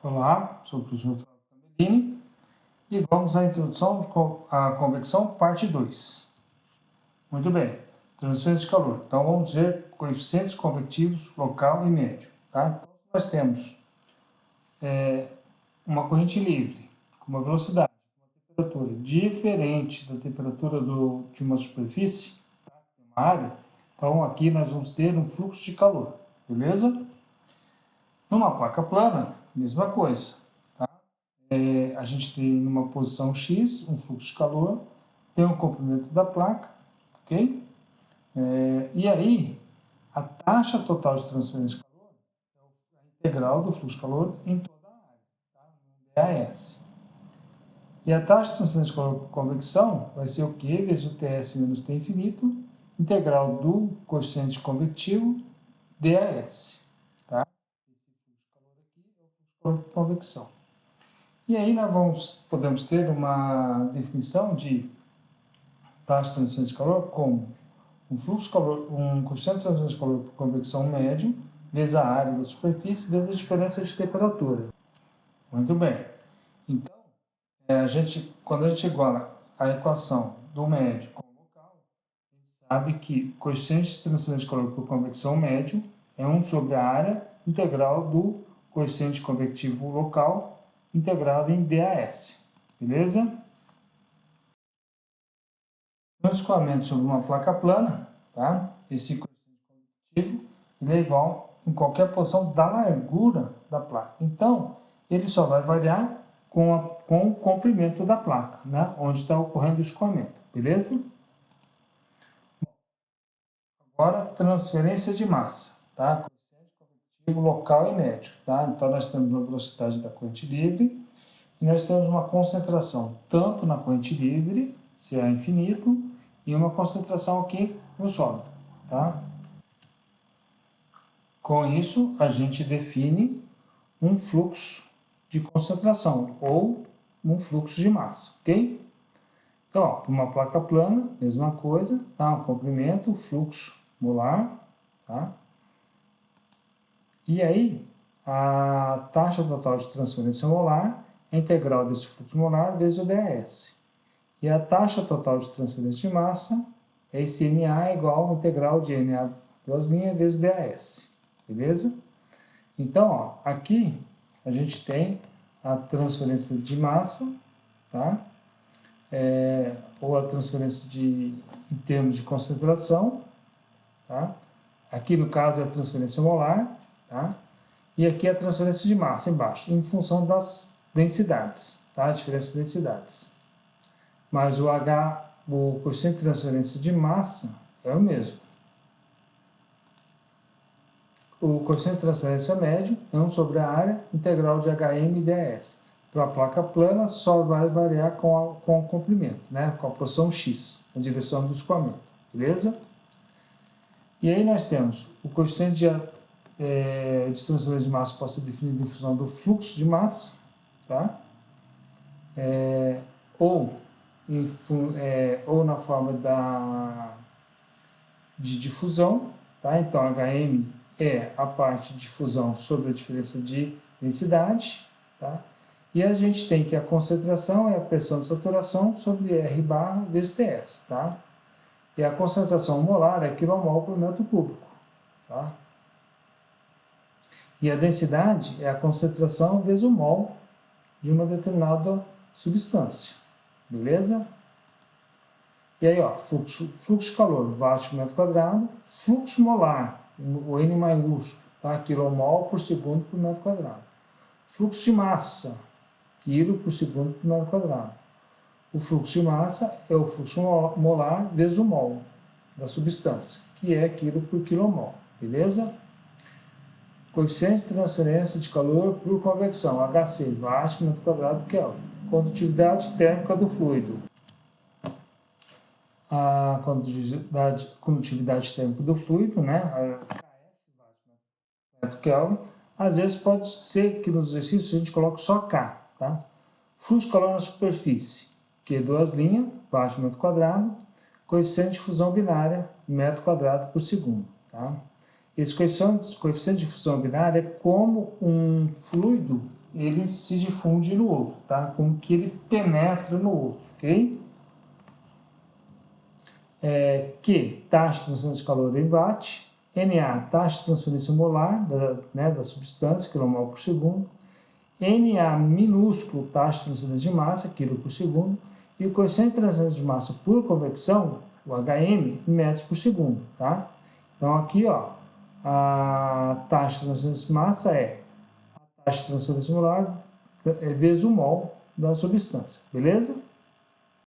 Olá, sou o professor Flávio Camerini e vamos à introdução à convecção, parte 2. Muito bem, transferência de calor. Então, vamos ver coeficientes convectivos local e médio. Tá? Então, nós temos uma corrente livre, com uma velocidade, uma temperatura diferente da temperatura de uma superfície, tá? Uma área. Então, aqui nós vamos ter um fluxo de calor, beleza? Numa placa plana, mesma coisa. A gente tem numa posição X um fluxo de calor, tem o comprimento da placa, ok? E aí, a taxa total de transferência de calor é a integral do fluxo de calor em toda a área, tá? No DAS. E a taxa de transferência de calor por convecção vai ser o Q vezes o TS menos T infinito, integral do coeficiente convectivo DAS, tá? Esse fluxo de calor aqui é o fluxo de calor por convecção. E aí nós podemos ter uma definição de taxa de transferência de calor como um fluxo de calor, um coeficiente de transferência de calor por convecção médio, vezes a área da superfície, vezes a diferença de temperatura. Muito bem. Então, quando a gente iguala a equação do médio com o local, a gente sabe que o coeficiente de transferência de calor por convecção médio é 1 sobre a área integral do coeficiente convectivo local integrado em DAS, beleza? No escoamento sobre uma placa plana, tá? Esse coeficiente convectivo ele é igual em qualquer posição da largura da placa. Então, ele só vai variar com o comprimento da placa, né? Onde está ocorrendo o escoamento, beleza? Agora, transferência de massa, tá? Coeficiente convectivo local e médio, tá? Então, nós temos a velocidade da corrente livre e nós temos uma concentração tanto na corrente livre, se é infinito, e uma concentração aqui no sólido, tá? Com isso, a gente define um fluxo de concentração ou um fluxo de massa, ok? Então, para uma placa plana, mesma coisa, tá? Um comprimento, fluxo molar, tá? E aí, a taxa total de transferência molar é a integral desse fluxo molar vezes o DAS. E a taxa total de transferência de massa é esse NA igual a integral de NA duas linhas vezes DAS, beleza? Então, ó, aqui a gente tem a transferência de massa, tá? Ou a transferência em termos de concentração, tá? Aqui no caso é a transferência molar, tá? E aqui é a transferência de massa embaixo, em função das densidades, tá? A diferença de densidades. Mas o coeficiente de transferência de massa é o mesmo. O coeficiente de transferência médio é 1 sobre a área integral de HM e DAS. Para a placa plana, só vai variar com o comprimento, né? Com a posição X, na direção do escoamento, beleza? E aí nós temos o coeficiente de transferência de massa pode ser definido em função do fluxo de massa, tá? Ou na forma de difusão, tá? Então, HM é a parte de difusão sobre a diferença de densidade, tá? E a gente tem que a concentração é a pressão de saturação sobre R barra vezes TS, tá? E a concentração molar é quilomol por metro cúbico, tá? E a densidade é a concentração vezes o mol de uma determinada substância, beleza? E aí, ó, fluxo de calor, watt por metro quadrado, fluxo molar, o N maiúsculo, tá? Quilomol por segundo por metro quadrado. Fluxo de massa, quilo por segundo por metro quadrado. O fluxo de massa é o fluxo molar vezes o mol da substância, que é quilo por quilomol, beleza? Coeficiente de transferência de calor por convecção, HC, watt por metro quadrado, Kelvin. Condutividade térmica do fluido. A condutividade térmica do fluido, né? A KF, watt por metro Kelvin. Às vezes pode ser que nos exercícios a gente coloque só K, tá? Fluxo de calor na superfície, Q duas linhas, watt por metro quadrado. Coeficiente de fusão binária, metro quadrado por segundo, tá? Esse coeficiente de fusão binária é como um fluido ele se difunde no outro, tá? Como que ele penetra no outro, ok? Q, taxa de transferência de calor em watt. Na, taxa de transferência molar da substância, quilomol por segundo. Na minúsculo, taxa de transferência de massa, quilo por segundo. E o coeficiente de transferência de massa por convecção, o HM, em metros por segundo, tá? Então, aqui, ó, a taxa de transferência de massa é a taxa de transferência molar vezes o mol da substância, beleza?